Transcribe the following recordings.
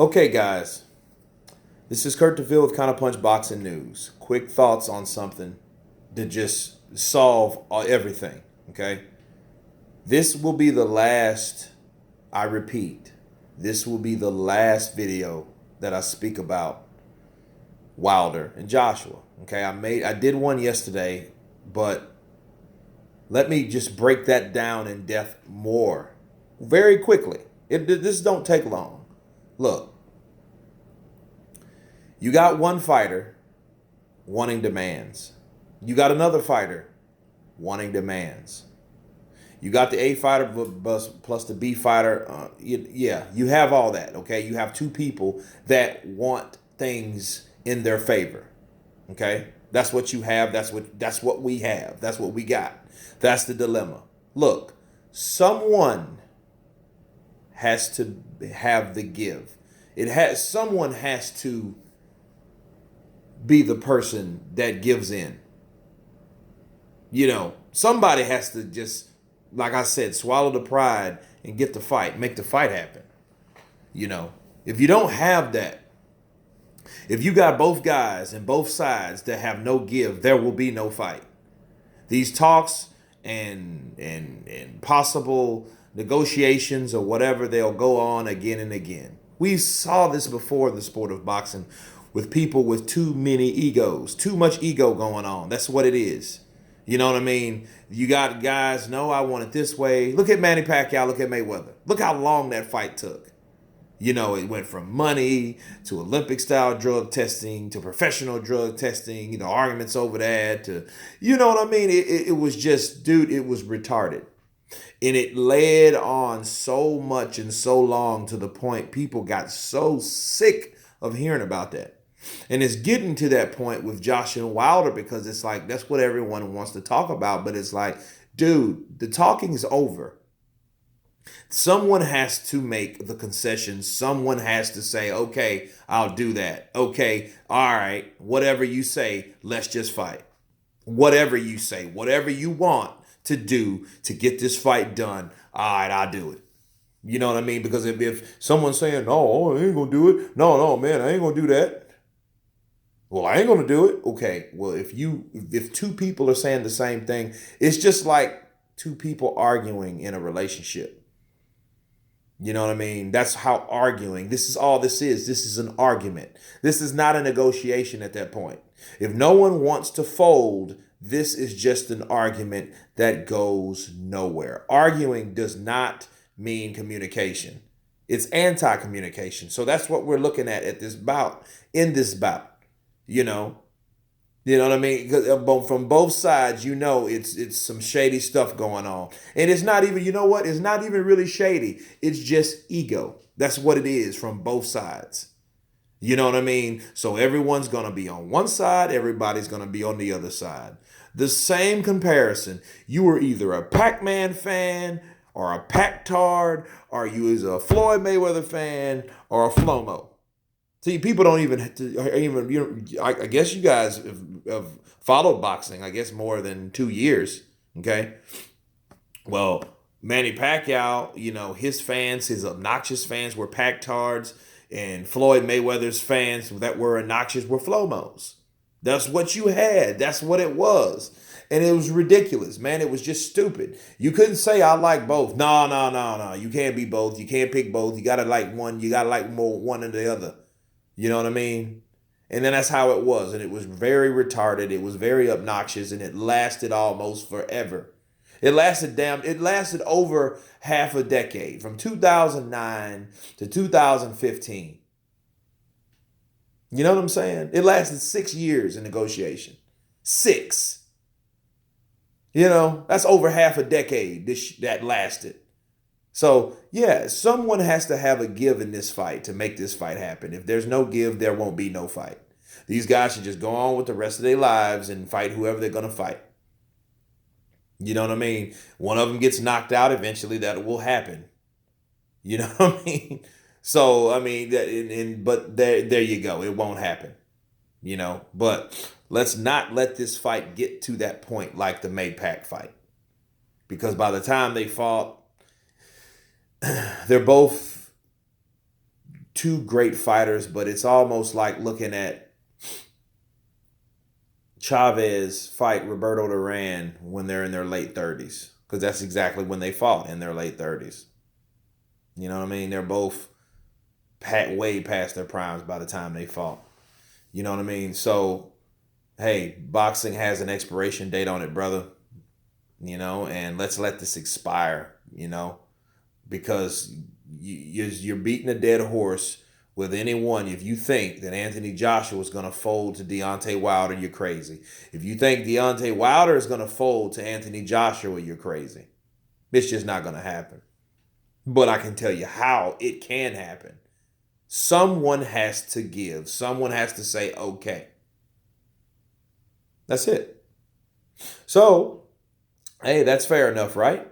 Okay, guys, this is Kurt DeVille with Counterpunch Boxing News. Quick thoughts on something to just solve everything. Okay, this will be the last. I repeat, this will be the last video that I speak about Wilder and Joshua. Okay, I did one yesterday, but let me just break that down in depth more, very quickly. This don't take long. Look, you got one fighter wanting demands. You got another fighter wanting demands. You got the A fighter plus the B fighter. Yeah, you have all that. Okay, you have two people that want things in their favor. Okay, that's what you have. That's what we have. That's what we got. That's the dilemma. Look, someone has to have the give. Someone has to be the person that gives in. Somebody has to just, like I said, swallow the pride and get the fight, make the fight happen. If you don't have that, if you got both guys and both sides that have no give, there will be no fight. These talks and possible negotiations or whatever, they'll go on again and again. We saw this before in the sport of boxing with people with too many egos, too much ego going on. That's what it is. You know what I mean? You got guys, no, I want it this way. Look at Manny Pacquiao, look at Mayweather. Look how long that fight took. It went from money to Olympic style drug testing to professional drug testing, arguments over that to, you know what I mean? It was just, dude, it was retarded. And it led on so much and so long to the point people got so sick of hearing about that. And it's getting to that point with Josh and Wilder because it's like, that's what everyone wants to talk about. But it's like, dude, the talking is over. Someone has to make the concession. Someone has to say, okay, I'll do that. Okay, all right, whatever you say, let's just fight. Whatever you say, whatever you want to do to get this fight done, all right, I'll do it. You know what I mean? Because if someone's saying, no, I ain't gonna do it. No, man, I ain't gonna do that. Well, I ain't gonna do it. Okay, well, if two people are saying the same thing, it's just like two people arguing in a relationship. You know what I mean? That's how arguing. This is all this is. This is an argument. This is not a negotiation at that point. If no one wants to fold, this is just an argument that goes nowhere. Arguing does not mean communication. It's anti-communication. So that's what we're looking at this bout, in this bout. You know, you know what I mean? 'Cause, from both sides, it's some shady stuff going on. And it's not even, you know what? It's not even really shady. It's just ego. That's what it is from both sides. You know what I mean? So everyone's going to be on one side. Everybody's going to be on the other side. The same comparison. You were either a Pac-Man fan or a Pac-Tard, or you was a Floyd Mayweather fan or a Flomo. See, people don't I guess you guys have followed boxing, I guess, more than 2 years. Okay. Well, Manny Pacquiao, his obnoxious fans were Pac-Tards, and Floyd Mayweather's fans that were obnoxious were Flomos. That's what you had. That's what it was. And it was ridiculous, man. It was just stupid. You couldn't say I like both. No, no, no, no. You can't be both. You can't pick both. You gotta like one. You gotta like more one than the other. You know what I mean? And then that's how it was. And it was very retarded. It was very obnoxious. And it lasted almost forever. It lasted over half a decade, from 2009 to 2015. You know what I'm saying? It lasted 6 years in negotiation. 6. That's over half a decade that lasted. So, yeah, someone has to have a give in this fight to make this fight happen. If there's no give, there won't be no fight. These guys should just go on with the rest of their lives and fight whoever they're going to fight. You know what I mean? One of them gets knocked out, eventually that will happen. You know what I mean? So, I mean, but there you go. It won't happen. But let's not let this fight get to that point like the Maypac fight. Because by the time they fought, they're both two great fighters, but it's almost like looking at Chavez fight Roberto Duran when they're in their late 30s, because that's exactly when they fought, in their late 30s. You know what I mean? They're both way past their primes by the time they fought. You know what I mean? So, hey, boxing has an expiration date on it, brother. You know, and let's let this expire, you know, because you're beating a dead horse with anyone. If you think that Anthony Joshua is going to fold to Deontay Wilder, you're crazy. If you think Deontay Wilder is going to fold to Anthony Joshua, you're crazy. It's just not going to happen. But I can tell you how it can happen. Someone has to give. Someone has to say, okay. That's it. So, hey, that's fair enough, right?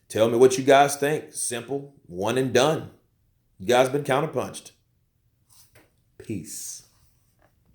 Tell me what you guys think. Simple, one and done. You guys been counterpunched. Peace.